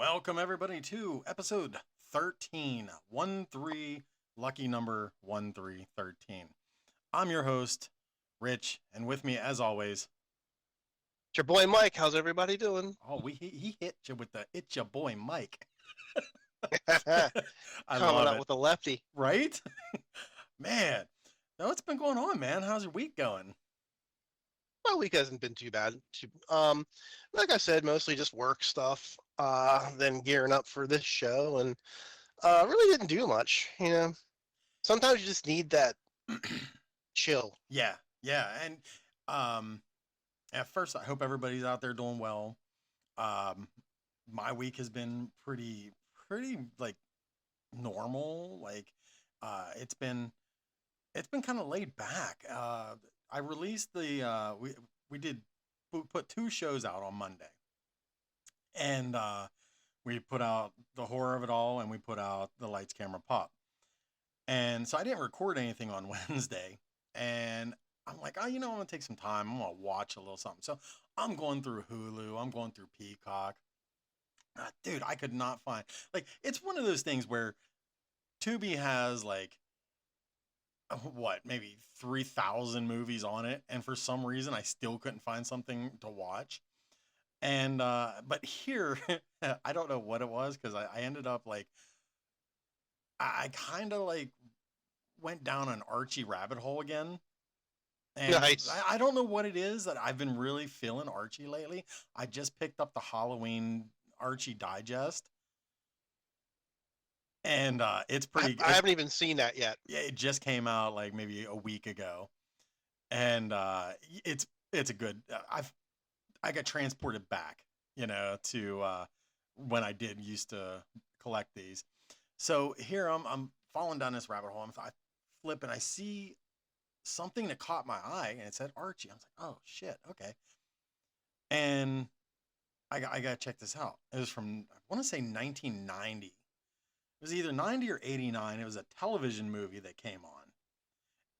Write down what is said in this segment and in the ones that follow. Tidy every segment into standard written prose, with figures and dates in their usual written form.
Welcome everybody to episode 13, 1-3, lucky number 1313. I'm your host, Rich, and with me as always, It's your boy Mike. How's everybody doing? he hit you with the it's your boy Mike. I Coming love out it, with a lefty. right? Man, now what's been going on, man? How's your week going? My week hasn't been too bad. Like I said, mostly just work stuff. Then gearing up for this show, and really didn't do much. Sometimes you just need that chill. Yeah, yeah, and um, at first, I hope everybody's out there doing well. Um, my week has been pretty like normal. Like, it's been kind of laid back. I released we did we put two shows out on Monday, and we put out the horror of it all, and we put out the lights, camera, pop. And so I didn't record anything on Wednesday, and I'm like, oh, I'm gonna take some time. I'm gonna watch a little something. So I'm going through Hulu. I'm going through Peacock. Dude, I could not find like it's one of those things where Tubi has like what maybe 3,000 movies on it, and for some reason I still couldn't find something to watch. And but here I don't know what it was because I ended up like I kind of like went down an Archie rabbit hole again. And Nice. I don't know what it is that I've been really feeling Archie lately. I just picked up the Halloween Archie Digest, and it's I, pretty. I haven't even seen that yet. Yeah, it just came out like maybe a week ago, and it's a good. I got transported back, to when I did used to collect these. So here I'm falling down this rabbit hole. I flip and I see something that caught my eye, and it said Archie. I was like, oh shit, okay. And I got to check this out. It was from, I want to say 1990. It was either 90 or 89. It was a television movie that came on.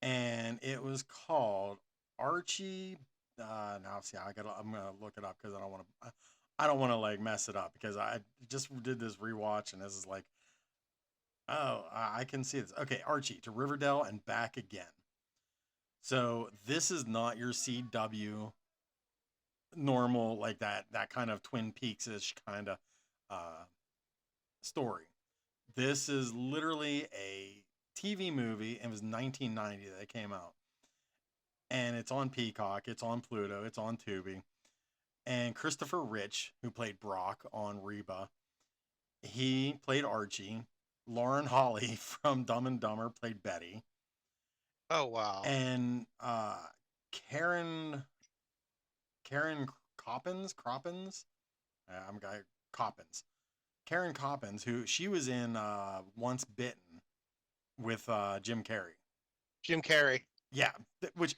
And it was called Archie. Now, see, I'm going to look it up because I don't want to like mess it up because I just did this rewatch and this is like, oh, I can see this. Okay, Archie to Riverdale and back again. So this is not your CW normal like that kind of Twin Peaks ish kind of uh, story. This is literally a TV movie. And it was 1990 that it came out, and it's on Peacock, it's on Pluto, it's on Tubi. And Christopher Rich, who played Brock on Reba, he played Archie. Lauren Holly from Dumb and Dumber played Betty, Oh wow. and Karen Karen Coppins. I'm guy Coppins. Karen Coppins, who she was in Once Bitten with Jim Carrey. Jim Carrey. Yeah, which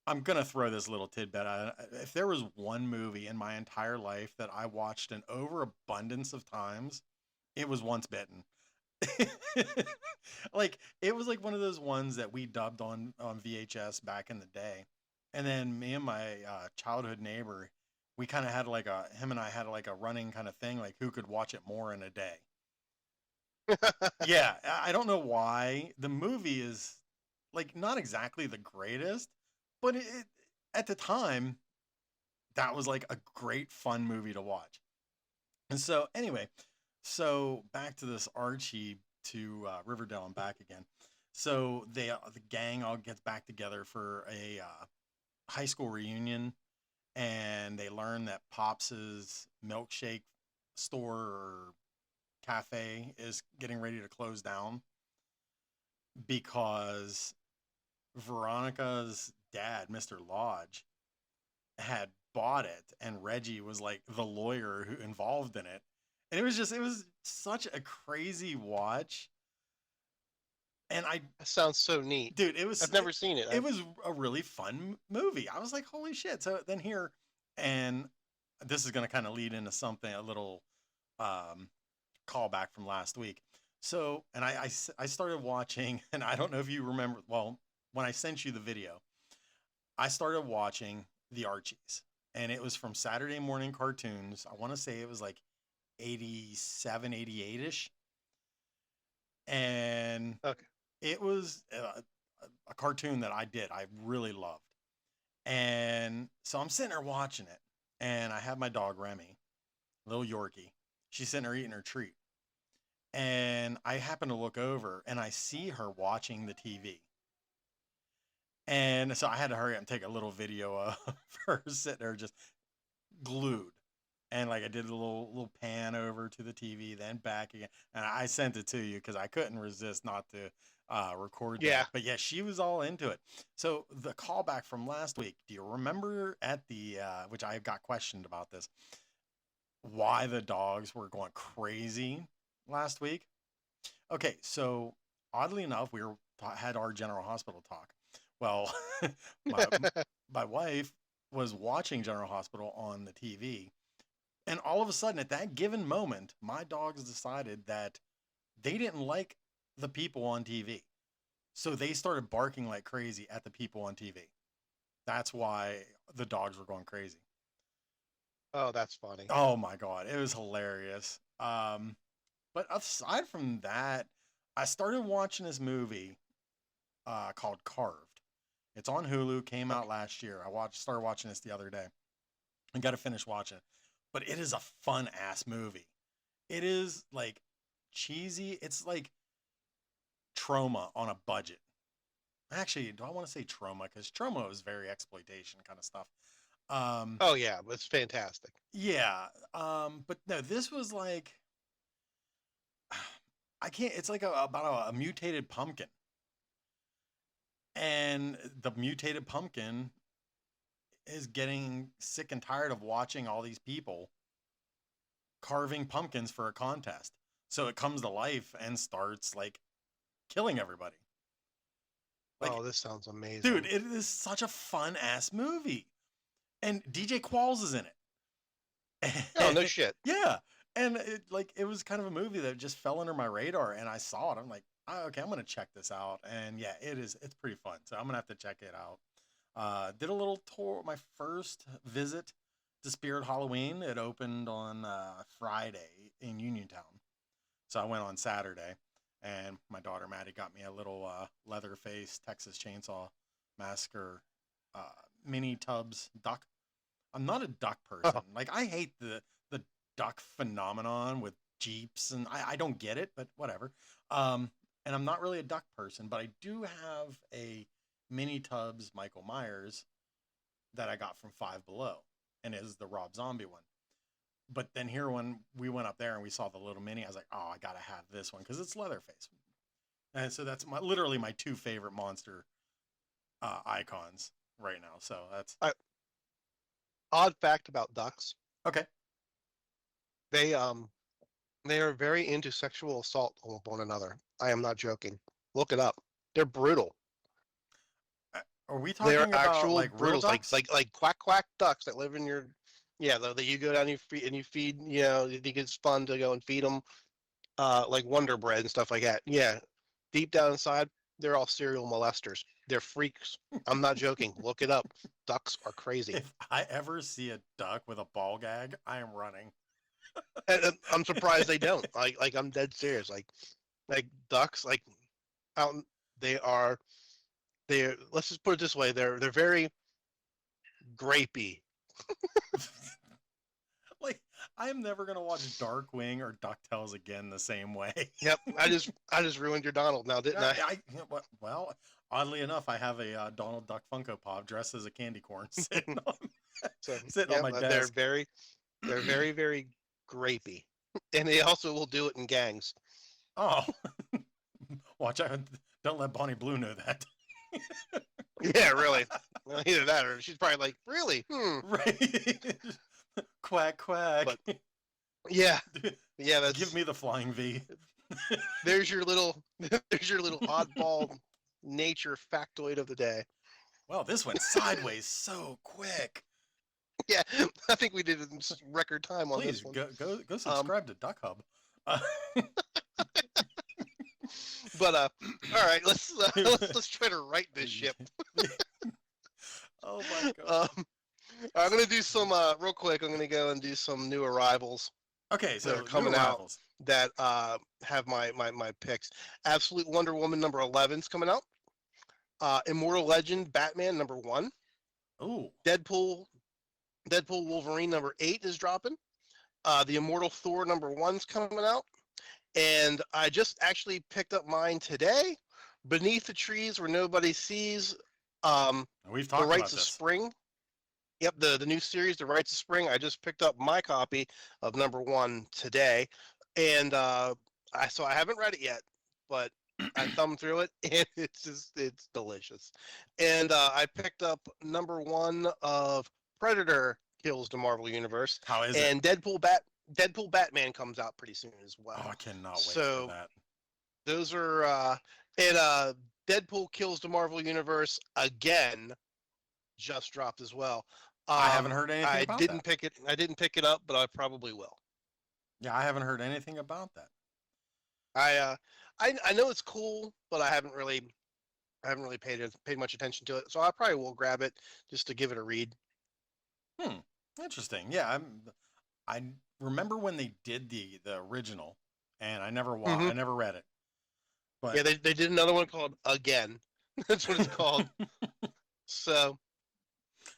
I'm gonna throw this little tidbit. If there was one movie in my entire life that I watched an overabundance of times, it was Once Bitten. Like it was like one of those ones that we dubbed on VHS back in the day, and then me and my childhood neighbor, we kind of had like a him and I had like a running kind of thing, like who could watch it more in a day. Yeah, I don't know why the movie is like not exactly the greatest, but at the time that was like a great fun movie to watch. And so anyway, so back to this Archie to Riverdale and back again. So the gang all gets back together for a high school reunion, and they learn that Pops's milkshake store or cafe is getting ready to close down because Veronica's dad, Mr. Lodge, had bought it, and Reggie was like the lawyer who involved in it. And it was such a crazy watch. And That sounds so neat. dude, I've never seen it. it was a really fun movie. I was like, holy shit. So then here, and this is going to kind of lead into something, a little um, callback from last week. So, and I started watching, and I don't know if you remember, well, when I sent you the video, I started watching The Archies, and it was from Saturday morning cartoons. I want to say it was like 87, 88ish, and Okay. it was a cartoon that I really loved. And so I'm sitting there watching it, and I have my dog Remy, little Yorkie. She's sitting there eating her treat, and I happen to look over and I see her watching the TV. And so I had to hurry up and take a little video of her sitting there just glued. And like I did a little pan over to the TV, then back again, and I sent it to you because I couldn't resist not to record Yeah. that. But yeah, she was all into it. So the callback from last week, do you remember at the which I got questioned about this, why the dogs were going crazy last week? Okay, so oddly enough, had our General Hospital talk. Well, my my wife was watching General Hospital on the TV, and all of a sudden, at that given moment, my dogs decided that they didn't like the people on TV. So they started barking like crazy at the people on TV. That's why the dogs were going crazy. Oh, that's funny. Oh my God. It was hilarious. But aside from that, I started watching this movie called Carved. It's on Hulu, came Okay. out last year. Started watching this the other day and got to finish watching it. But it is a fun ass movie. It is like cheesy. It's like Trauma on a budget. Actually, do I want to say Trauma? Because Trauma is very exploitation kind of stuff. Um, Oh yeah, it's fantastic. yeah. But no, this was like I can't. It's like about a mutated pumpkin, and the mutated pumpkin is getting sick and tired of watching all these people carving pumpkins for a contest. So it comes to life and starts like killing everybody. Like, Oh, this sounds amazing. dude, it is such a fun ass movie. And DJ Qualls is in Oh, it. no shit. Yeah. And it was kind of a movie that just fell under my radar, and I saw it. I'm like, oh, okay, I'm gonna check this out. And yeah, it's pretty fun. So I'm gonna have to check it out. Did a little tour, my first visit to Spirit Halloween. It opened on Friday in Uniontown. So I went on Saturday, and my daughter Maddie got me a little Leatherface Texas Chainsaw Massacre uh, mini tubs duck. I'm not a duck person. Oh, Like I hate the duck phenomenon with Jeeps, and I don't get it, but whatever. And I'm not really a duck person, but I do have a mini tubs Michael Myers that I got from Five Below, and it is the Rob Zombie one. But then here when we went up there and we saw the little mini, I was like, oh, I gotta have this one because it's Leatherface. And so that's literally my two favorite monster icons right now. So that's I, odd fact about ducks: okay. they they are very into sexual assault on one another. I am not joking. Look it up. They're brutal. Are we They're talking about actual like real brutals, ducks? like quack quack ducks that live in your. Yeah, that you go down and you feed. You know, you think it's fun to go and feed them, like Wonder Bread and stuff like that. Yeah, deep down inside, they're all serial molesters. They're freaks. I'm not joking. Look it up. Ducks are crazy. If I ever see a duck with a ball gag, I am running. And I'm surprised they don't. Like I'm dead serious. Like ducks, like out. They are. They're. Let's just put it this way. They're very grapey. Like I am never gonna watch Darkwing or Ducktales again the same way. Yep. I just ruined your Donald now, didn't I? Well, oddly enough, I have a Donald Duck Funko Pop dressed as a candy corn sitting on, So sitting yeah, on my they're desk. very grapey, and they also will do it in gangs. Oh, watch out! Don't let Bonnie Blue know that. Yeah, really. Well, either that or she's probably like, really? Right? Quack quack. But yeah, yeah. Give That's me the flying V. there's your little there's your little oddball nature factoid of the day. Well, this went sideways so quick. Yeah, I think we did it in record time on Please this one. go subscribe to Duckhub. Uh, But all right, let's try to right this ship. Oh my god. I'm gonna do some real quick. I'm gonna go and do some new arrivals. Okay, that are so new coming out arrivals. that have my picks. Absolute Wonder Woman number 11's coming out. Immortal Legend Batman number 1. Ooh, Deadpool Wolverine number 8 is dropping. The Immortal Thor number 1's coming out. And I just actually picked up mine today. Beneath the Trees Where Nobody Sees, we've The talked Rites about of this. Spring. Yep, the new series, The Rites of Spring. I just picked up my copy of number 1 today, and I haven't read it yet, but I thumbed through it, and it's delicious. And I picked up number 1 of Predator Kills the Marvel Universe, How is it? and Deadpool Batman comes out pretty soon as Oh, I well. cannot wait for So that. those are and Deadpool Kills the Marvel Universe again just dropped as well. I haven't heard anything about that. I didn't pick it up, but I probably will. Yeah, I haven't heard anything about that. I uh I know it's cool, but I haven't really paid much attention to it. So I probably will grab it just to give it a read. Hmm. Interesting. Yeah, I remember when they did the original, and Mm-hmm. I never read it. But Yeah, they did another one called Again. That's what it's called. So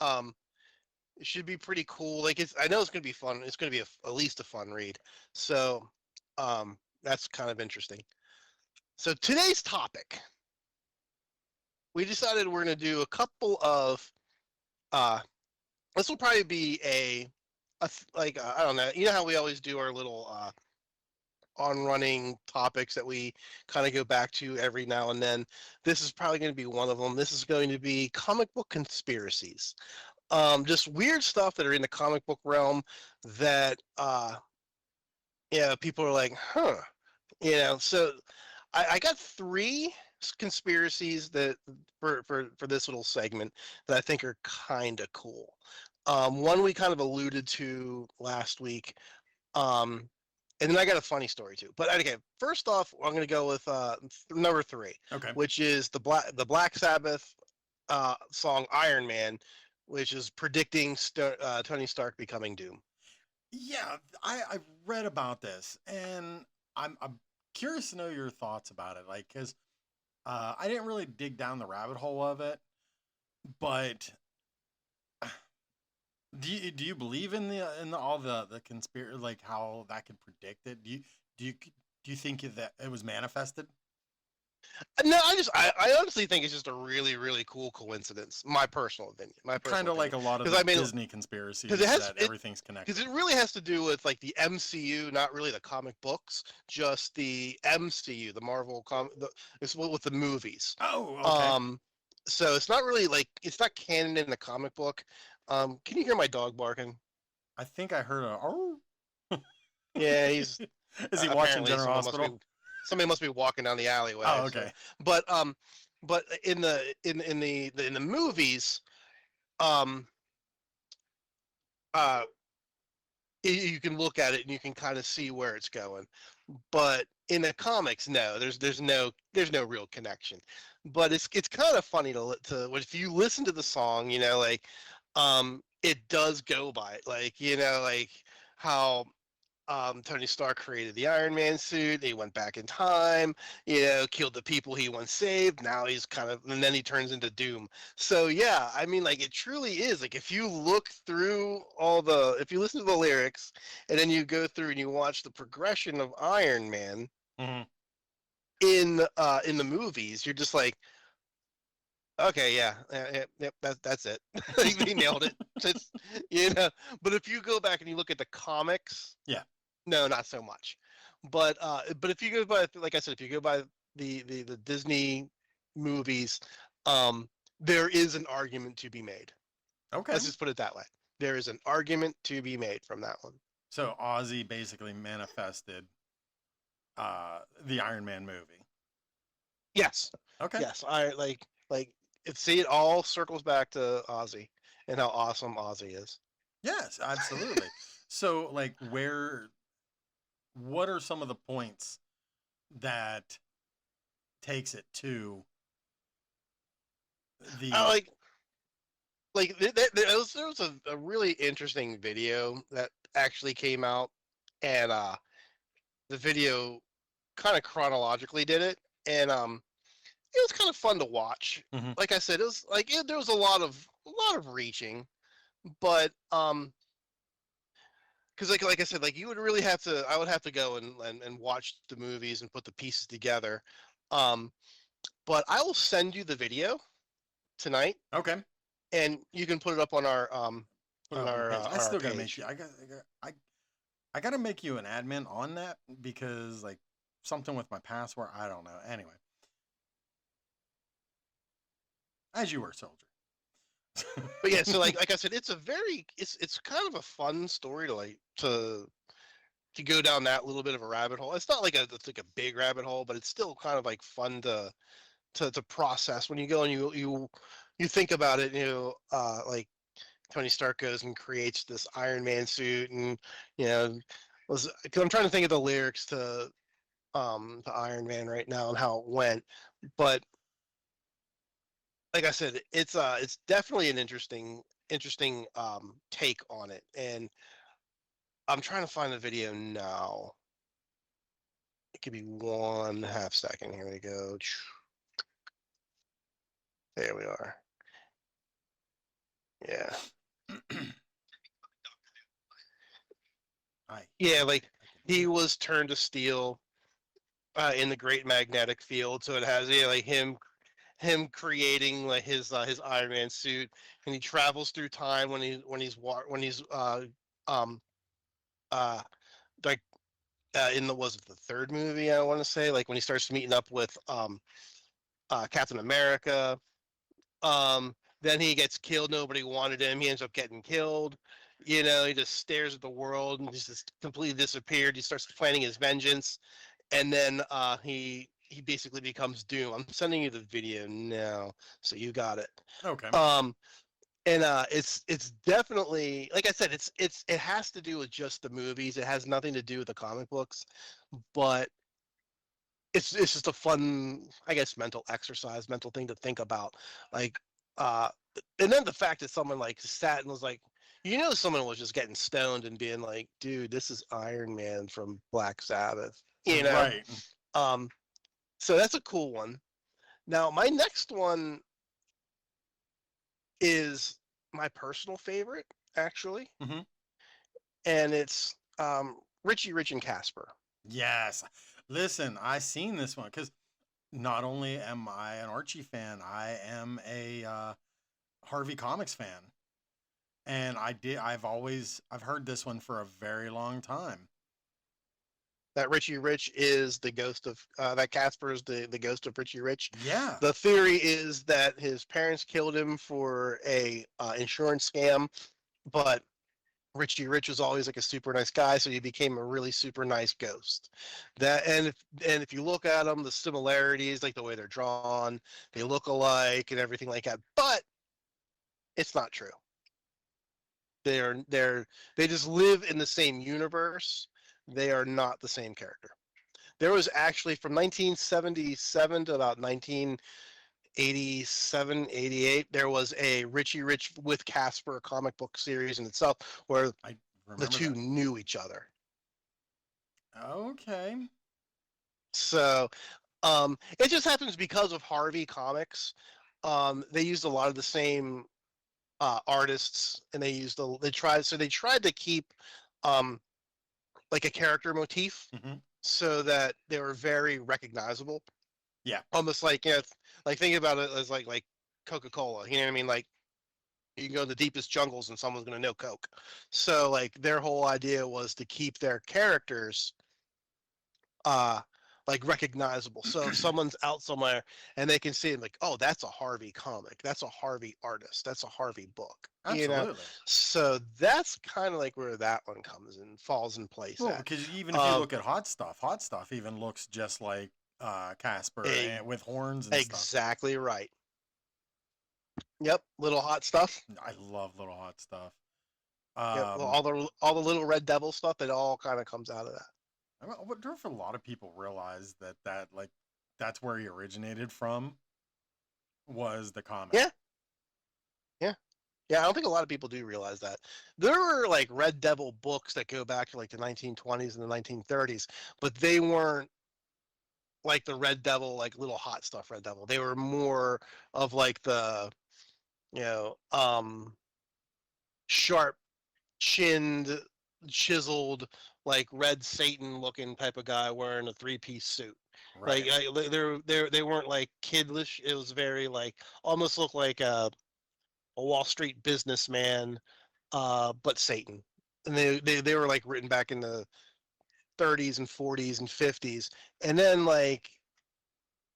um it should be pretty cool. Like I know it's gonna be fun. It's gonna be at least a fun read. So that's kind of interesting. So today's topic, we decided we're going to do a couple of uh this will probably be I don't know, you know how we always do our little on running topics that we kind of go back to every now and then. This is probably going to be one of them. This is going to be comic book conspiracies, just weird stuff that are in the comic book realm that yeah, people are like, huh, so I got 3 conspiracies that for this little segment that I think are kind of cool. One we kind of alluded to last week, um, and then I got a funny story too. But okay, first off, I'm going to go with number 3, okay. which is the Black Sabbath song Iron Man, which is predicting Tony Stark becoming Doom. Yeah, I read about this, and I'm curious to know your thoughts about it. Like, cause I didn't really dig down the rabbit hole of it, but do you believe in the all the conspiracy, like how that can predict it? Do you do you think that it was manifested? No, I honestly think it's just a really cool coincidence. My personal opinion. My Kind personal of like opinion. a lot of Because the I mean, Disney because it conspiracies has that it everything's because connected. it really has to do with like the MCU, not really the comic books, just the MCU, the it's with the movies. Oh, okay. Um, so it's not really like it's not canon in the comic book. Can you hear my dog barking? I think I heard a. Oh, Yeah, he's is he watching apparently General Hospital? somebody must be walking down the alleyway. Oh, So, okay. but in the movies, um, uh, you can look at it and you can kind of see where it's going. But in the comics, no, there's no real connection. But it's kind of funny to if you listen to the song, it does go by it, like how Tony Stark created the Iron Man suit. He went back in time, killed the people he once saved. Now he's and then he turns into Doom. So yeah, I mean, like it truly is. Like if you look through if you listen to the lyrics, and then you go through and you watch the progression of Iron Man Hmm. in the movies, you're just like, okay, yeah, yep, that's it. They nailed it. Just, you know. But if you go back and you look at the comics, Yeah. no, not so much. But if you go by, like I said, if you go by the Disney movies, there is an argument to be made. Okay. Let's just put it that way. There is an argument to be made from that one. So Ozzy basically manifested the Iron Man movie. Yes, Okay. yes. See, it all circles back to Ozzy and how awesome Ozzy is. Yes, absolutely. So like what are some of the points that takes it to I the there was a really interesting video that actually came out, and the video kind of chronologically did it, and it was kind of fun to watch. Hmm. Like I said, it was like there was a lot of reaching, but because like I said, like you would really have to, I would have to go and watch the movies and put the pieces together. Um, but I will send you the video tonight, Okay. and you can put it up on our On the page. I on our still gotta make page. you. I gotta make you an admin on that because like something with my password. I don't know. Anyway, as you were, soldier. But yeah, so like I said, it's kind of a fun story to to go down that little bit of a rabbit hole. It's not like it's like a big rabbit hole, but it's still kind of like fun to process when you go and you think about it. Like Tony Stark goes and creates this Iron Man suit, and you know, because I'm trying to think of the lyrics to Iron Man right now and how it went, but like I said, it's definitely an interesting take on it, and I'm trying to find the video now. It could be 1/2 second. Here we go. There we are. Yeah. I Yeah, like I can he hear it. was turned to steel in the great magnetic field, so it has, yeah, like him creating like his Iron Man suit, and he travels through time when he's um uh like in the, was it the third movie, I want to say, like when he starts meeting up with Captain America. Then he gets killed. Nobody wanted him. He ends up getting killed. He just stares at the world and just completely disappeared. He starts planning his vengeance, and then he basically becomes Doom. I'm sending you the video now, so you got it. Okay. Um, and it's definitely, like I said, it has to do with just the movies. It has nothing to do with the comic books, but it's just a fun, I guess, mental exercise, mental thing to think about. Like, uh, and then the fact that someone like sat and was like, someone was just getting stoned and being like, dude, this is Iron Man from Black Sabbath, you know? Right. Um, so that's a cool one. Now, my next one is my personal favorite, actually, Hmm. and it's Richie Rich and Casper. Yes. Listen, I seen this one because not only am I an Archie fan, I am a Harvey Comics fan, and I've heard this one for a very long time. That Richie Rich is the ghost of that Casper is the ghost of Richie Rich. Yeah. The theory is that his parents killed him for a insurance scam, but Richie Rich was always like a super nice guy, so he became a really super nice ghost. That and if you look at them, the similarities, like the way they're drawn, they look alike and everything like that. But it's not true. They just live in the same universe. They are not the same character. There was actually from 1977 to about 1987, 88, there was a Richie Rich with Casper comic book series in itself where I the remember two that. knew each other. Okay. So it just happens because of Harvey Comics. They used a lot of the same artists, and they tried to keep um, like a character motif Hmm. so that they were very recognizable. Yeah. Almost like, like thinking about it as like Coca-Cola. You know what I mean? Like you can go to the deepest jungles and someone's going to know Coke. So like their whole idea was to keep their characters uh like recognizable. So if someone's out somewhere and they can see it, like, oh, that's a Harvey comic, that's a Harvey artist, that's a Harvey book. Absolutely. So that's kind of like where that one comes and falls in place Well, at. because even if you Um, look at Hot Stuff even looks just like Casper a, and with horns and stuff. exactly right. Yep, little hot stuff. I love Little Hot Stuff. Yep, well, Um, all the little Red Devil stuff. It all kind of comes out of that. I wonder if a lot of people realize that like that's where he originated from was the comic. Yeah, yeah. Yeah, I don't think a lot of people do realize that. There were like Red Devil books that go back to like the 1920s and the 1930s, but they weren't like the Red Devil, like little hot stuff Red Devil. They were more of like the, you know, sharp chinned, chiseled, like Red Satan looking type of guy wearing a three-piece suit. Right. They weren't like kidlish. It was very like almost looked like a Wall Street businessman, but Satan. And they were like written back in the 30s and 40s and 50s, and then like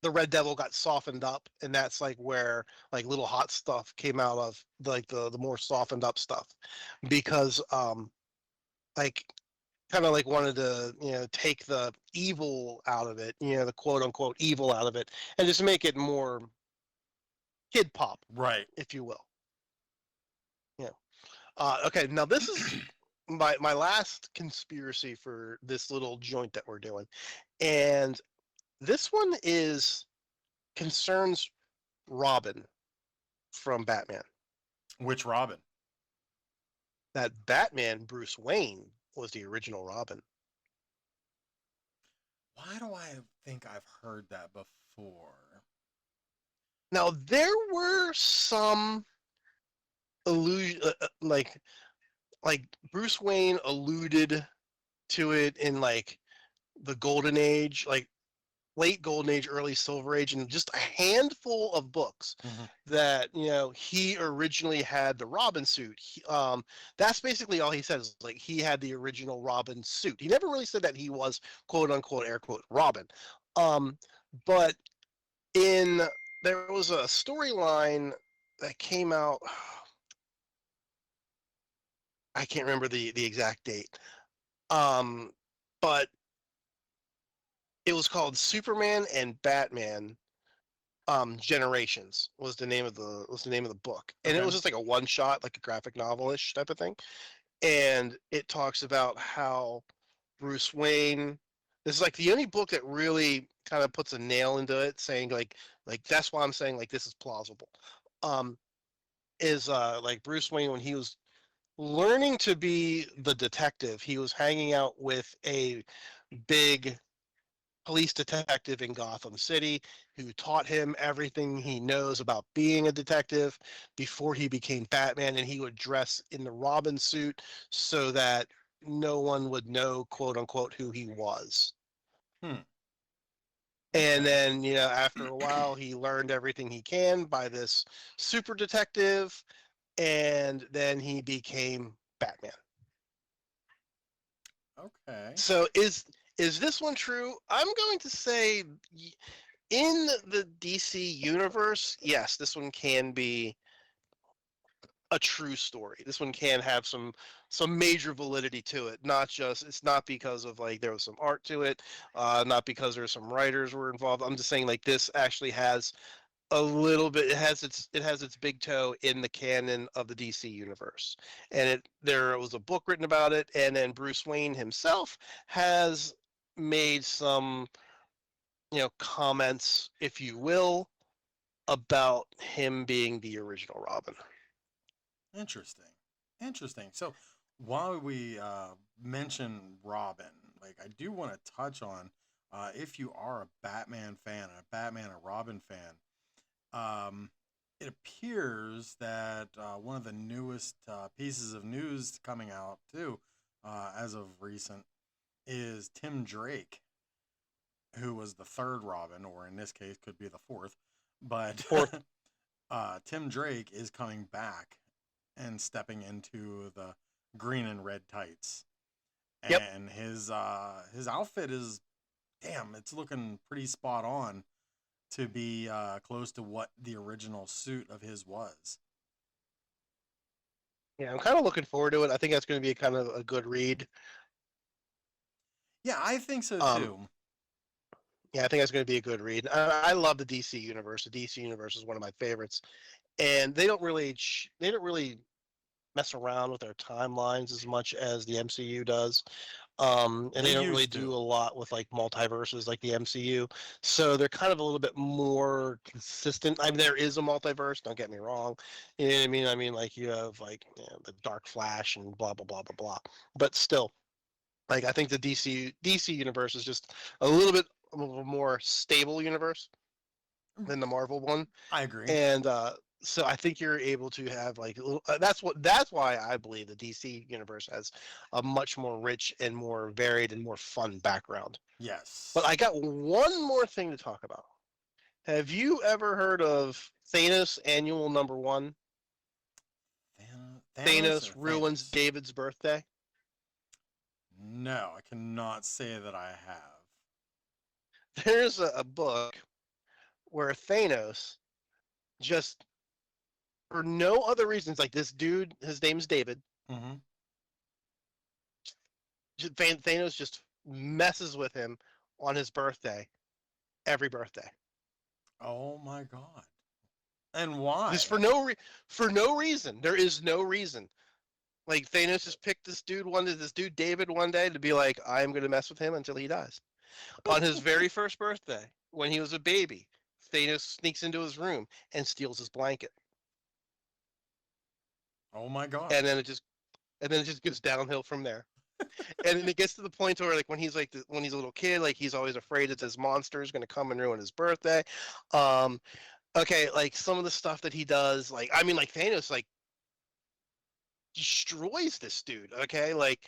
the Red Devil got softened up, and that's like where like little hot stuff came out of like the more softened up stuff, because like kind of like wanted to take the evil out of it, the quote unquote evil out of it, and just make it more kid pop, Right. if you will. Yeah. Okay, now this is my last conspiracy for this little joint that we're doing, and this one is concerns Robin from Batman. Which Robin? That Batman Bruce Wayne was the original Robin. Why do I think I've heard that before? Now there were some illusion, like Bruce Wayne alluded to it in like the Golden Age, like late Golden Age, early Silver Age, and just a handful of books Hmm. that he originally had the Robin suit. That's basically all he said is like he had the original Robin suit. He never really said that he was quote unquote air quote Robin. Um, but in there was a storyline that came out. I can't remember the exact date. Um, but it was called Superman and Batman Generations was the name of the book, and it Okay. was just like a one shot, like a graphic novelish type of thing. And it talks about how Bruce Wayne. This is like the only book that really kind of puts a nail into it, saying like that's why I'm saying like this is plausible. Um, is like Bruce Wayne when he was learning to be the detective, he was hanging out with a big police detective in Gotham City who taught him everything he knows about being a detective before he became Batman, and he would dress in the Robin suit so that no one would know, quote unquote, who he was. Hmm. And Okay. then, after a while, he learned everything he can by this super detective, and then he became Batman. Okay. So is this one true? I'm going to say in the DC universe, yes, this one can be a true story. This one can have some major validity to it. Not just it's not because of like there was some art to it, not because there's some writers were involved. I'm just saying like this actually has a little bit. It has its big toe in the canon of the DC universe, and there was a book written about it, and then Bruce Wayne himself has made some comments, if you will, about him being the original Robin. Interesting. Interesting. So while we mention Robin, like I do want to touch on if you are a Batman fan, a Batman or Robin fan, um, it appears that one of the newest pieces of news coming out too, as of recent, is Tim Drake, who was the third Robin, or in this case could be the fourth, but Fourth, Tim Drake is coming back and stepping into the green and red tights. yep. And his outfit is damn, it's looking pretty spot on to be close to what the original suit of his was. Yeah, I'm kind of looking forward to it. I think that's going to be kind of a good read. Yeah, I think so Um, too. yeah, I think that's going to be a good read. I love the DC universe. The DC universe is one of my favorites, and they don't really mess around with their timelines as much as the MCU does. And They they don't really used do to. a lot with like multiverses like the MCU. So they're kind of a little bit more consistent. I mean, there is a multiverse, don't get me wrong. You know what I mean? I mean, like you have like the Dark Flash and blah blah blah blah blah. But still, like I think the DC universe is just a little more stable universe than the Marvel one. I agree. And so I think you're able to have like a little, that's why I believe the DC universe has a much more rich and more varied and more fun background. But Yes. I got one more thing to talk about. Have you ever heard of Thanos Annual Number 1? Thanos Thanos or ruins Thanos? David's birthday. No, I cannot say that I have. There's a book where Thanos just for no other reasons, like this dude, his name's David. Mm-hmm. Thanos just messes with him on his birthday, every birthday. Oh my god. And why? Just for no reason. There is no reason. Like Thanos just picked this dude David one day to be like, I am going to mess with him until he dies. On his very first birthday, when he was a baby, Thanos sneaks into his room and steals his blanket, Oh my god. and then it just goes downhill from there. And then it gets to the point where like when he's a little kid, like he's always afraid that this monster is going to come and ruin his birthday. Um, okay, like some of the stuff that he does, like I mean, like Thanos, like destroys this dude. Okay, like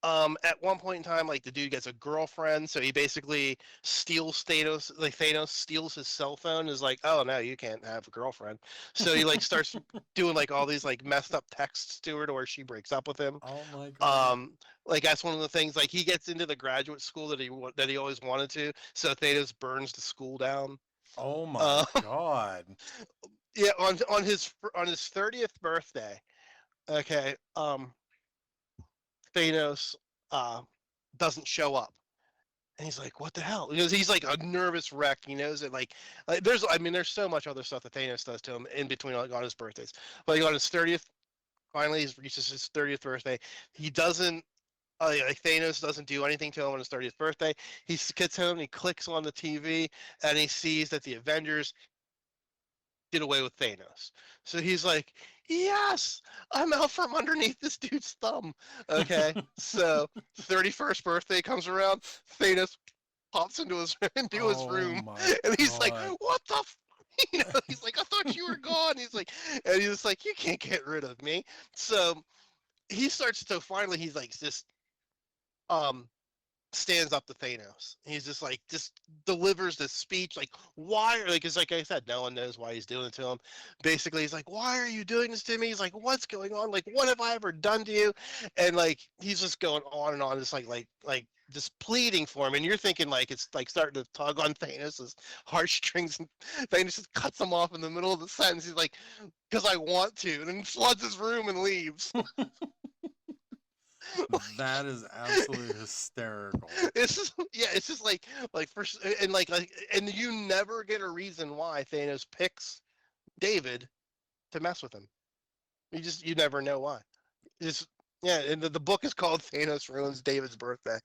at one point in time, like the dude gets a girlfriend, so he basically steals Thanos steals his cell phone. Is like, oh no, you can't have a girlfriend. So he like starts doing like all these like messed up texts to her to where she breaks up with him. Oh my god. Um, like that's one of the things. Like he gets into the graduate school that he always wanted to. So Thanos burns the school down. Oh my Uh, god. yeah, on his 30th birthday. Okay. Thanos uh, doesn't show up. And he's like, "What the hell?" Because he's like a nervous wreck. He knows it. Like there's so much other stuff that Thanos does to him in between like, on his birthdays. But like, on his 30th, finally, he reaches his 30th birthday. He doesn't. Like Thanos doesn't do anything to him on his 30th birthday. He gets home and he clicks on the TV and he sees that the Avengers did away with Thanos. So he's like, yes, I'm out from underneath this dude's thumb. Okay, so 31st birthday comes around, Thanos pops into his Oh room, my and he's like, god. what the? He's like, I thought you were gone. He's like, and he's like, you can't get rid of me. So he starts to finally, he's like, just um stands up to Thanos. He's just delivers this speech like why like it's like I said, no one knows why he's doing it to him. Basically, he's like, why are you doing this to me? He's like, what's going on? Like, what have I ever done to you? And like he's just going on and on, just like just pleading for him. And you're thinking like it's like starting to tug on Thanos's heartstrings, and Thanos just cuts him off in the middle of the sentence. He's like, because I want to, and then floods his room and leaves. That is absolutely hysterical. It's just yeah, it's just like for and you never get a reason why Thanos picks David to mess with him. You never know why. Just yeah, and the book is called Thanos Ruins David's Birthday,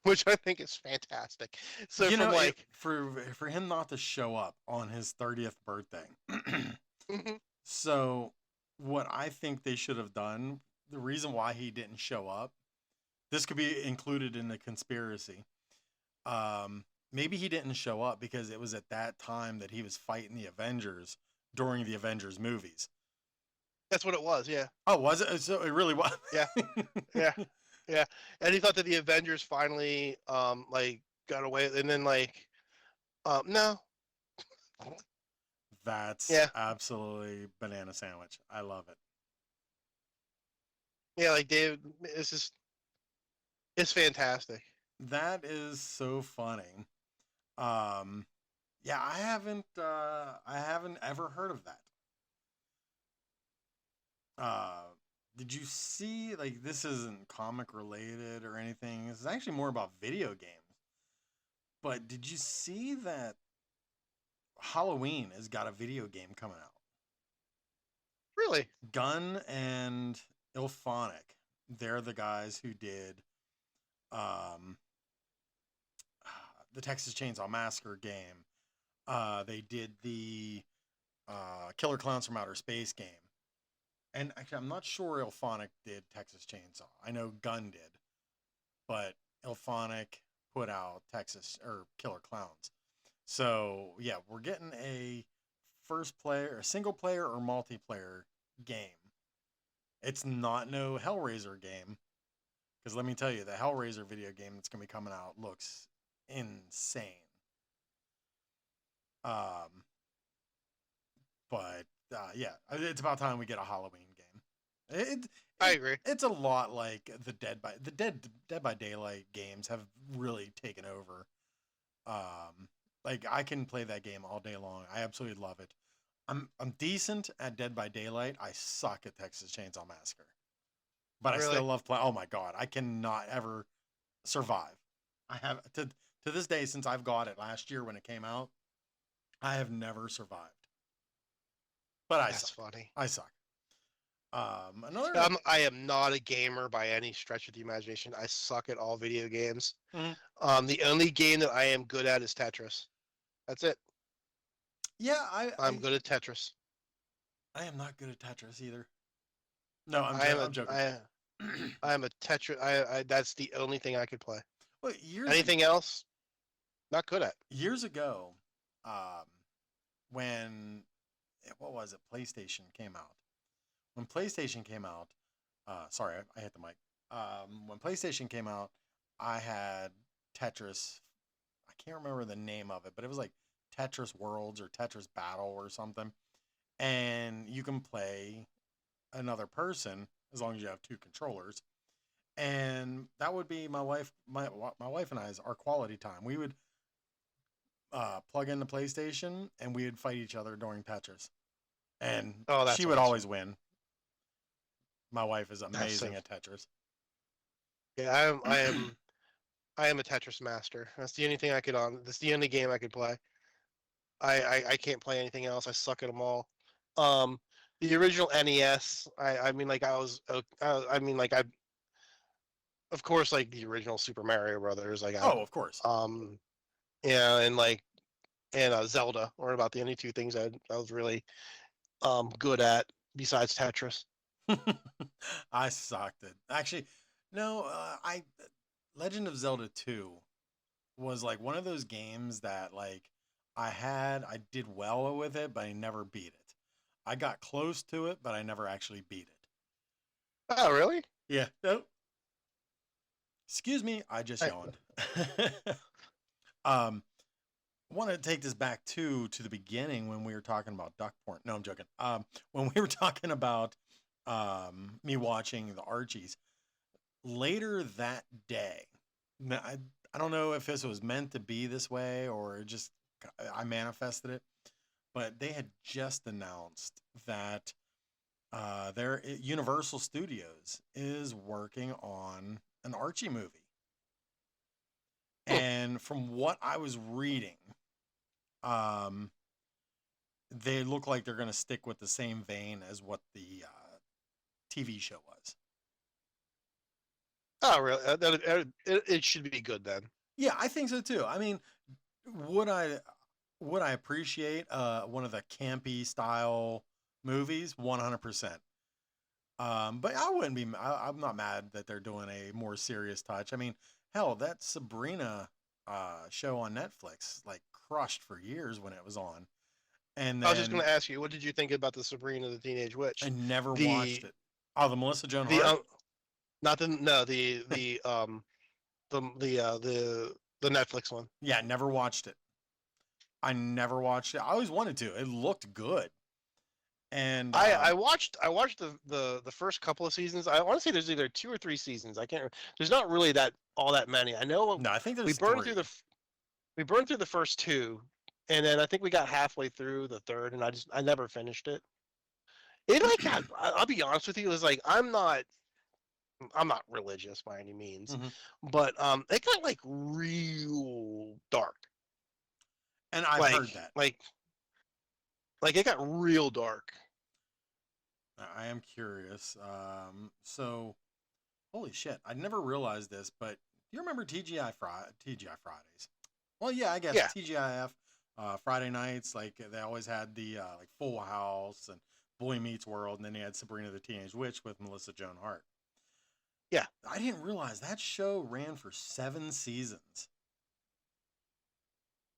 which I think is fantastic. So You from know, like for him not to show up on his 30th birthday. mhm, So, what I think they should have done, the reason why he didn't show up, this could be included in the conspiracy. Maybe he didn't show up because it was at that time that he was fighting the Avengers during the Avengers movies. that's what it was. Yeah, Oh, was it? So it really was. yeah, yeah, yeah. And he thought that the Avengers finally like got away, and then like no, That's yeah, absolutely banana sandwich. I love it. yeah, like David. It's fantastic. That is so funny. Um, yeah, I haven't ever heard of that. Uh, did you see, like, this isn't comic related or anything? This is actually more about video games. But did you see that Halloween has got a video game coming out? Really? Gunn and Ilphonic, they're the guys who did um, the Texas Chainsaw Massacre game. They did the Killer Clowns from Outer Space game. And actually, I'm not sure Ilphonic did Texas Chainsaw. I know Gun did, but Ilphonic put out Texas or Killer Clowns. So yeah, we're getting a first player, a single player or multiplayer game. It's not no Hellraiser game, because let me tell you, the Hellraiser video game that's gonna be coming out looks insane. Um, but yeah, it's about time we get a Halloween game. I agree. It's a lot like the Dead by Daylight games have really taken over. Like I can play that game all day long. I absolutely love it. I'm decent at Dead by Daylight. I suck at Texas Chainsaw Massacre, but I Really? still love playing. Oh my god, I cannot ever survive. I have to this day, since I've got it last year when it came out, I have never survived. But I That's suck. funny. I suck. Another. I am not a gamer by any stretch of the imagination. I suck at all video games. Mhm. The only game that I am good at is Tetris. That's it. Yeah, I'm good at Tetris. I am not good at Tetris either. No, I'm joking. I am a Tetris. That's the only thing I could play. Well, Anything else? Not good at. years ago, um, when what was it? PlayStation came out. When PlayStation came out, sorry, I hit the mic. When PlayStation came out, I had Tetris. I can't remember the name of it, but it was like Tetris Worlds or Tetris Battle or something. And you can play another person as long as you have two controllers. And that would be my wife and I's our quality time. We would plug in the PlayStation and we would fight each other during Tetris. And Oh, she that's would awesome. always win. My wife is amazing at Tetris. Yeah, I am a Tetris master. That's the only thing I could on. That's the only game I could play. I can't play anything else. I suck at them all. Um, the original NES. I mean, like I was. I mean, like I. Of course, like the original Super Mario Brothers. Oh, of course. Yeah, and like and Zelda were about the only two things I was really good at besides Tetris. I sucked it. Actually, no, I Legend of Zelda 2 was like one of those games that like I did well with it, but I never beat it. I got close to it, but I never actually beat it. Oh, really? Yeah. Nope. Excuse me, I just I, yawned. um want to take this back to the beginning when we were talking about duck porn. No, I'm joking. When we were talking about me watching the Archies later that day. I don't know if this was meant to be this way or just I manifested it, but they had just announced that their Universal Studios is working on an Archie movie. And from what I was reading, um, they look like they're going to stick with the same vein as what the TV show was. oh, really? It should be good then. Yeah, I think so too. I mean, would I would I appreciate one of the campy style movies? 100%. But I wouldn't be. I'm not mad that they're doing a more serious touch. I mean, hell, that Sabrina show on Netflix like crushed for years when it was on, and I was just going then to ask you, what did you think about the Sabrina the Teenage I Witch? never watched The it. Oh, the Melissa Joan the Hart. not the no the Netflix one. Yeah, never watched it. I never watched it. I always wanted to. It looked good, and I watched the first couple of seasons. I want to say there's either 2 or 3 seasons. I can't. There's not really that all that many. I know no, I think we there's burned three. through we burned through the first two, and then I think we got halfway through the third, and I never finished it. It like got, I'll be honest with you, it was like I'm not religious by any means, Hmm. but it got like real dark. And I've Like heard that. like like it got real dark. I am curious. So, holy shit! I never realized this, but Do you remember TGI Fridays? Well, yeah, I guess Yeah, TGIF Friday nights. Like they always had the like Full House and Boy Meets World, and then they had Sabrina the Teenage Witch with Melissa Joan Hart. yeah. I didn't realize that show ran for 7 seasons.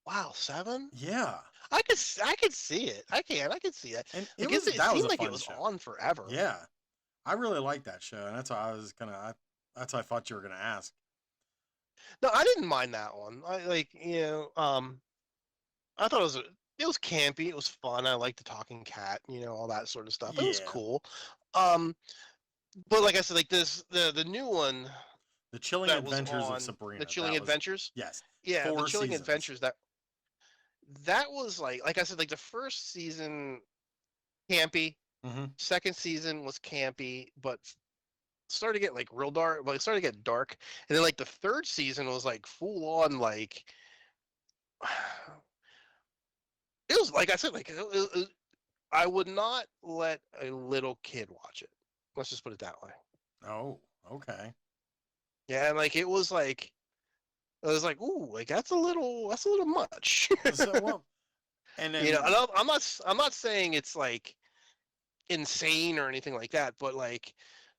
Wow, 7? Yeah, I could see it. I could see it. and Like it that was seemed a like it fun was show. on forever. Yeah, I really liked that show, and that's why I was that's why I thought you were gonna ask. No, I didn't mind that one. I like, I thought it was campy, it was fun. I liked the talking cat, all that sort of stuff. It was Yeah, cool. Um, but like I said, like the new one The Chilling that was Adventures of on the Sabrina. Chilling That was Adventures. yes, Yeah, the four Chilling seasons. Adventures that was like I said, like the first season campy, Mm-hmm. second season was campy, but started to get like real dark. Like it started to get dark, and then like the third season was like full on like it was like I said, like I would not let a little kid watch it. Let's just put it that way. Oh, okay. Yeah, and like it was like I was like, ooh, like that's a little much. So well, and then And I'm not saying it's like insane or anything like that, but like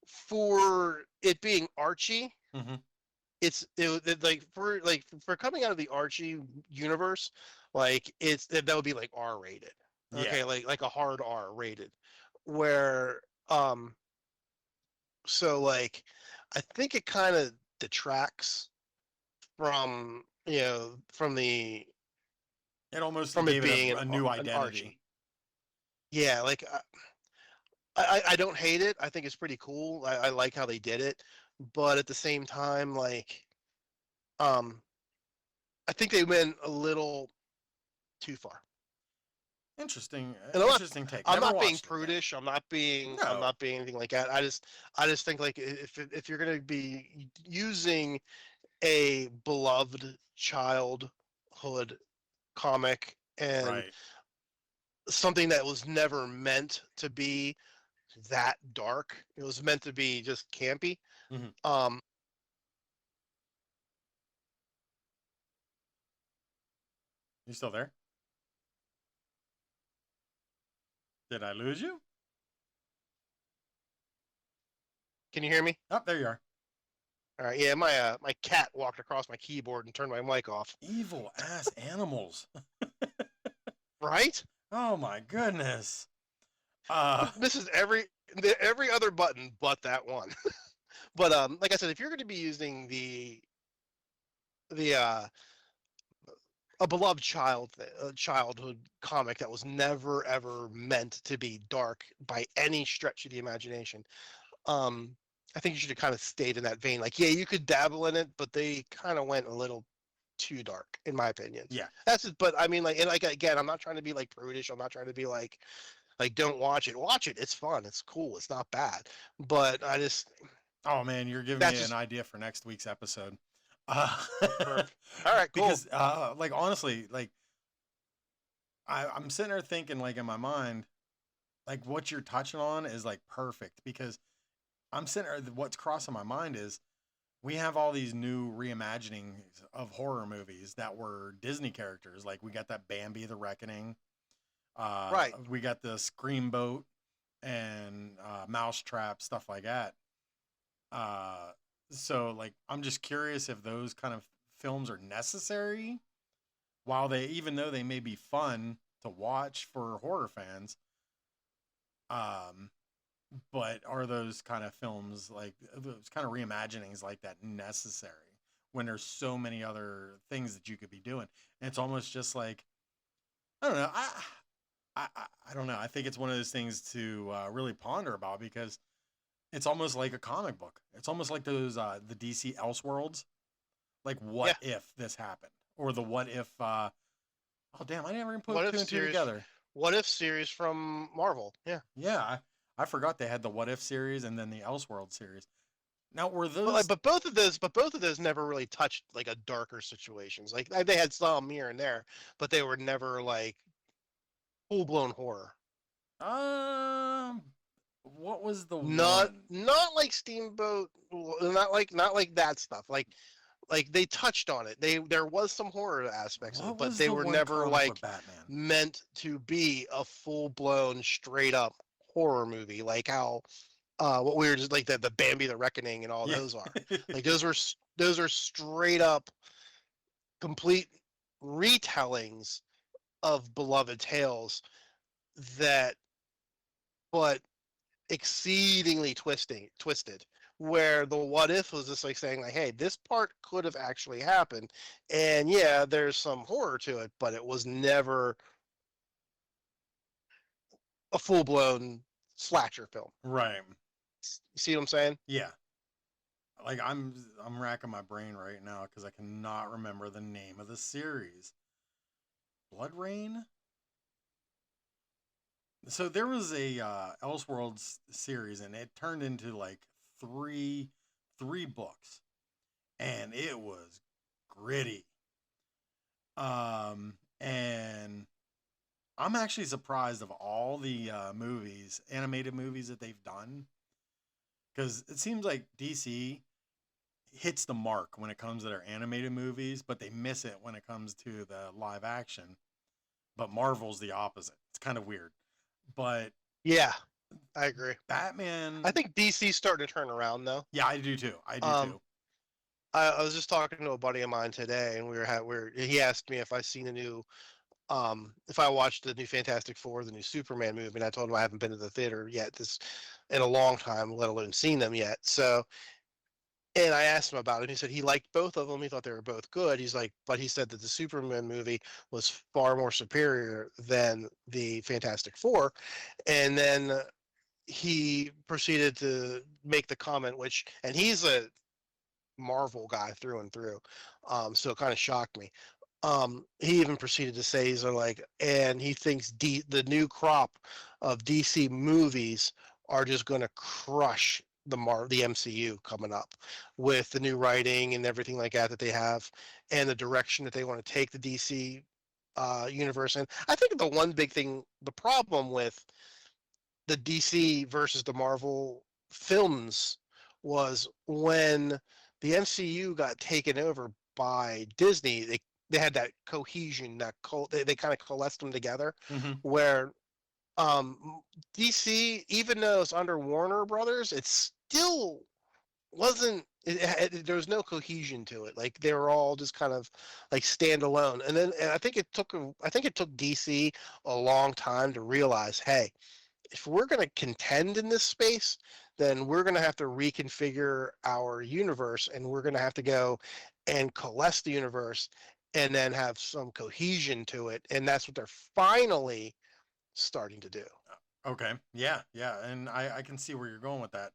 for it being Archie, mm-hmm. like for coming out of the Archie universe, like that would be like R rated. Yeah, Okay, like a hard R rated. Where um so like I think it kind of detracts from it almost from it gave it being a new an identity. Archie. Yeah, like I don't hate it. I think it's pretty cool. I like how they did it, but at the same time, like um I think they went a little too far. Interesting, And interesting take. I'm Never not being watched it though. prudish. I'm No, not being anything like that. I just think like if you're gonna be using a beloved childhood comic and right. something that was never meant to be that dark, it was meant to be just campy. Mm-hmm. Um, You still there? Did I lose you? can you hear me? Oh, there you are. All right, yeah, my cat walked across my keyboard and turned my mic off. Evil ass animals. Right? Oh my goodness. Uh, This is every other button but that one. But like I said, if you're going to be using the a beloved childhood comic that was never ever meant to be dark by any stretch of the imagination, um, I think you should have kind of stayed in that vein. Like, yeah, you could dabble in it, but they kind of went a little too dark, in my opinion. yeah. That's it. But I mean, like, and like again, I'm not trying to be like prudish. I'm not trying to be like don't watch it. Watch it. It's fun. It's cool. It's not bad. But I just Oh man, you're giving me that's an just idea for next week's episode. Uh, perfect. All right, cool. because like honestly, like I'm sitting there thinking like in my mind, like what you're touching on is like perfect because I'm sitting there. What's crossing my mind is we have all these new reimaginings of horror movies that were Disney characters. Like we got that Bambi the Reckoning. Right. We got the Scream Boat and Mousetrap stuff like that. Uh, so like I'm just curious if those kind of films are necessary. While they, even though they may be fun to watch for horror fans, um, but are those kind of films like those kind of reimaginings like that necessary when there's so many other things that you could be doing? And it's almost just like I don't know. I don't know. I think it's one of those things to really ponder about because it's almost like a comic book. It's almost like those the DC Elseworlds. Like, what Yeah. if this happened, or the what if? Oh damn! I never even What put if two and two series? together. What if series from Marvel? Yeah. Yeah, I forgot they had the What If series and then the Elseworld series. Now, were But like, those? but both of those never really touched like a darker situations. Like they had some here and there, but they were never like full blown horror. Um, what was the Not one? not like Steamboat, not like that stuff. Like like they touched on it. There was some horror aspects of it, What but was they the were one never comic with like Batman? meant to be a full blown straight up horror movie, like how what we were just like the Bambi the Reckoning and all Yeah. those are. Like those are straight up complete retellings of beloved tales that but exceedingly twisted, where the what if was just like saying like, hey, this part could have actually happened, and yeah, there's some horror to it, but it was never a full-blown slasher film. Right. You see what I'm saying? Yeah. Like I'm racking my brain right now because I cannot remember the name of the series. Blood Rain. So there was a Elseworlds series, and it turned into like three three books, and it was gritty. And I'm actually surprised of all the movies, animated movies that they've done, because it seems like DC hits the mark when it comes to their animated movies, but they miss it when it comes to the live action. But Marvel's the opposite. It's kind of weird. But Yeah, I agree. I Batman, think DC's starting to turn around though. yeah, I do too. I do Um, too. I was just talking to a buddy of mine today, and he asked me if I seen a new if I watched the new Fantastic Four, the new Superman movie, and I told him I haven't been to the theater yet this in a long time, let alone seen them yet. So, and I asked him about it. He said he liked both of them. He thought they were both good. He's like, but he said that the Superman movie was far more superior than the Fantastic Four. And then he proceeded to make the comment, and he's a Marvel guy through and through. So it kind of shocked me. He even proceeded to say and he thinks the new crop of DC movies are just going to crush the MCU coming up with the new writing and everything like that they have, and the direction that they want to take the DC universe in. I think the one big thing, the problem with the DC versus the Marvel films was when the MCU got taken over by Disney. They had that cohesion, they kind of coalesced them together, Mm-hmm. where DC, even though it's under Warner Brothers, it still wasn't. There was no cohesion to it. Like they were all just kind of like standalone. And I think it took DC a long time to realize, hey, if we're going to contend in this space, then we're going to have to reconfigure our universe, and we're going to have to go and coalesce the universe and then have some cohesion to it. And that's what they're finally starting to do. Okay. Yeah. Yeah. And I can see where you're going with that.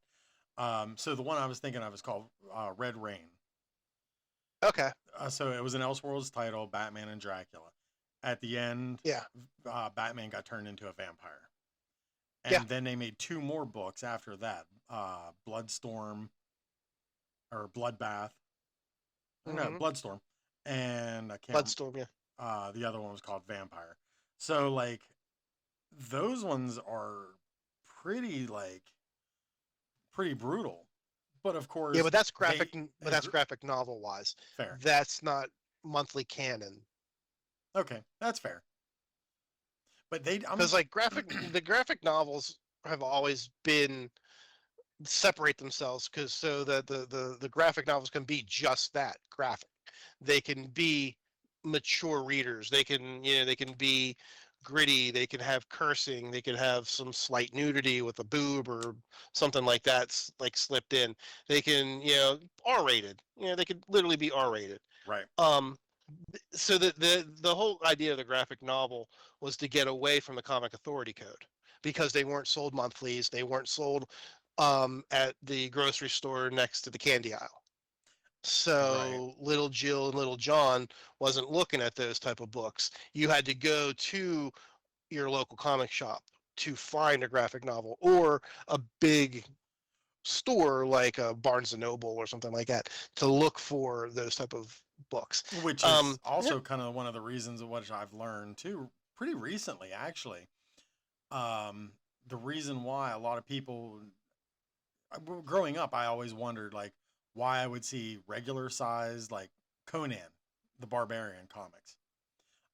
So the one I was thinking of is called Red Rain. Okay. So it was an Elseworlds title, Batman and Dracula. At the end, Yeah. Batman got turned into a vampire. Yeah. And then they made two more books after that, Bloodstorm or Bloodbath, or no, Mm-hmm. Bloodstorm, and I can't. Bloodstorm. Yeah. The other one was called Vampire. So like those ones are pretty like pretty brutal, but of Yeah, course but that's they graphic. But that's graphic novel wise. fair. That's not monthly canon. Okay, that's fair. But they, Because I'm like the graphic novels have always been separate themselves because so that the graphic novels can be just that graphic. They can be mature readers. They can be gritty. They can have cursing. They can have some slight nudity with a boob or something like that like slipped in. They can R rated. They could literally be R rated. right. Um, so the whole idea of the graphic novel was to get away from the comic authority code because they weren't sold monthlies, they weren't sold at the grocery store next to the candy aisle. Right. So little Jill and little John wasn't looking at those type of books. You had to go to your local comic shop to find a graphic novel or a big store like a Barnes and Noble or something like that to look for those type of books. Which is also kind of one of the reasons of what I've learned too, pretty recently actually. The reason why a lot of people growing up, I always wondered like, why I would see regular size like Conan, the Barbarian comics.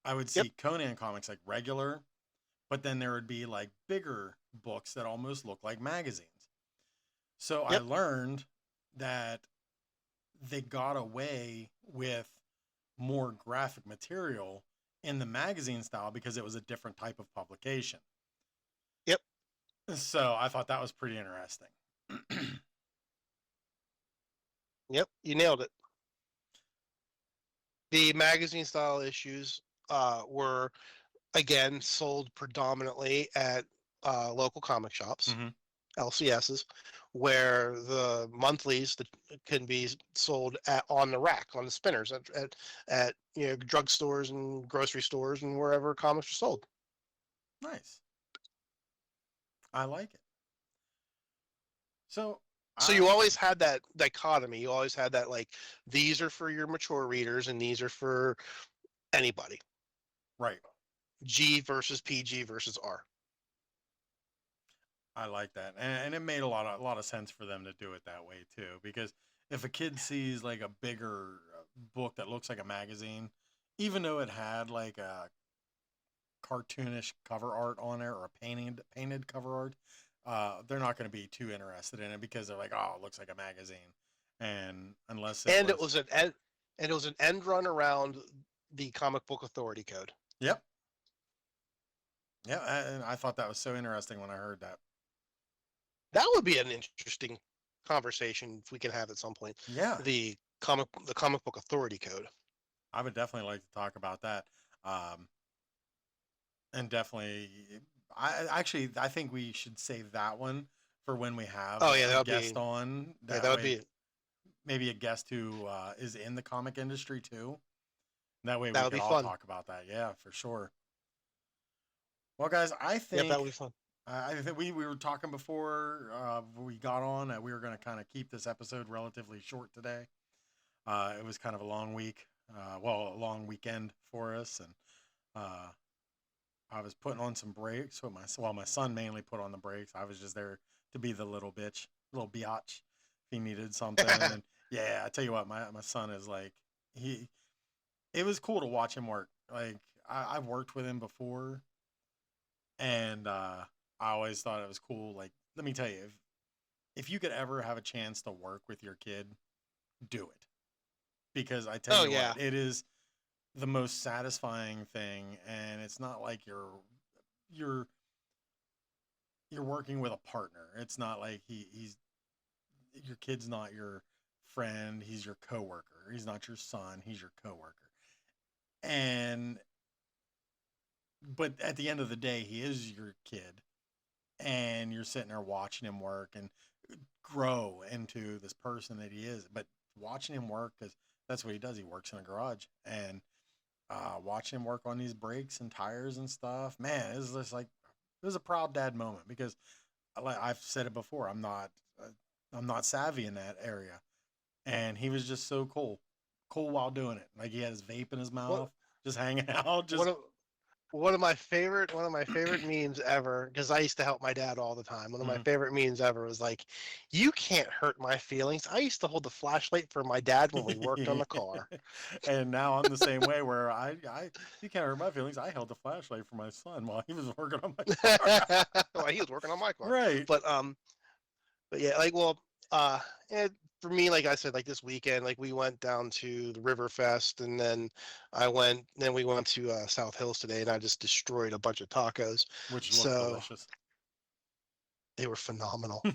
I would Yep. see Conan comics like regular, but then there would be like bigger books that almost look like magazines. So I Yep. learned that they got away with more graphic material in the magazine style because it was a different type of publication. Yep. So I thought that was pretty interesting. Yep. You nailed it. The magazine style issues were again sold predominantly at local comic shops, Mm-hmm. LCSs, where the monthlies that can be sold on the rack, on the spinners, at drugstores and grocery stores and wherever comics are sold. Nice. I like it. So, So you always had that dichotomy. You always had that, like, these are for your mature readers and these are for anybody. right. G versus PG versus R. I like that, and it made a lot of sense for them to do it that way too. Because if a kid sees like a bigger book that looks like a magazine, even though it had like a cartoonish cover art on it or a painted cover art, they're not going to be too interested in it because they're like, oh, it looks like a magazine, and unless it And it was, was an end run around the comic book authority code. yep, yeah, and I thought that was so interesting when I heard that. That would be an interesting conversation if we can have at some point. Yeah, The comic book authority code. I would definitely like to talk about that. Um, and definitely, I think we should save that one for when we have Oh yeah, a that would be guest on. yeah, That that would way, be maybe a guest who is in the comic industry too. That way, that we would could be all fun. talk about that. Yeah, for sure. Well, guys, I Yep, that think would be fun. I think we were talking before we got on that we were going to kind of keep this episode relatively short today. It was kind of a long week, a long weekend for us, and uh, I was putting on some brakes. My son mainly put on the brakes. I was just there to be the little bitch, little biatch, if he needed something. And yeah, I tell you what, my son is like he. It was cool to watch him work. Like I've worked with him before, and I always thought it was cool. Like let me tell you, if you could ever have a chance to work with your kid, do it because I tell Oh you what, yeah, it is the most satisfying thing, and it's not like you're you're working with a partner. It's not like he's your kid's not your friend. He's your coworker. He's not your son. He's your coworker. And but at the end of the day, he is your kid, and you're sitting there watching him work and grow into this person that he is. But watching him work because that's what he does. He works in a garage, and watching him work on these brakes and tires and stuff. Man, it was just like it was a proud dad moment because like I've said it before, I'm not savvy in that area, and he was just so cool while doing it. Like he had his vape in his what mouth, just hanging out, one just of one of my favorite memes ever, because I used to help my dad all the time. One of my mhm. favorite memes ever was like, "You can't hurt my feelings. I used to hold the flashlight for my dad when we worked on the car." And now I'm the same way where you can't hurt my feelings. I held the flashlight for my son while he was working on my car. Well, he was working on my car, Right. but yeah, like, well, uh, and for me, like I said, like this weekend, like we went down to the River Fest, and then we went to South Hills today, and I just destroyed a bunch of tacos. Which looked So delicious. they were phenomenal.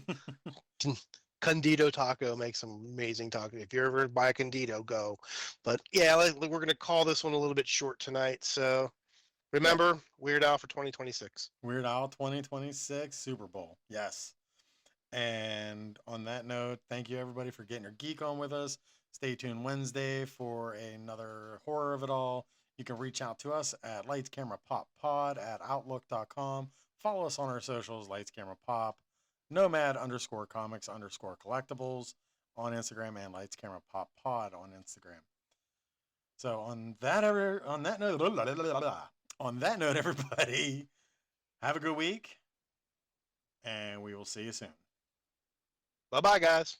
Condito Taco makes some amazing taco. If you're ever by a Condito, go. But yeah, like, we're gonna call this one a little bit short tonight. So Yeah. remember, Weird Al for 2026. Weird Al 2026 Super Bowl. Yes. And on that note, thank you everybody for getting your geek on with us. Stay tuned Wednesday for another horror of it all. You can reach out to us at Lights Camera Pop Pod at Outlook.com. Follow us on our socials, Lights Camera Pop, Nomad underscore comics underscore collectibles on Instagram, and Lights Camera Pop Pod on Instagram. So on that note, everybody, have a good week, and we will see you soon. Bye bye, guys.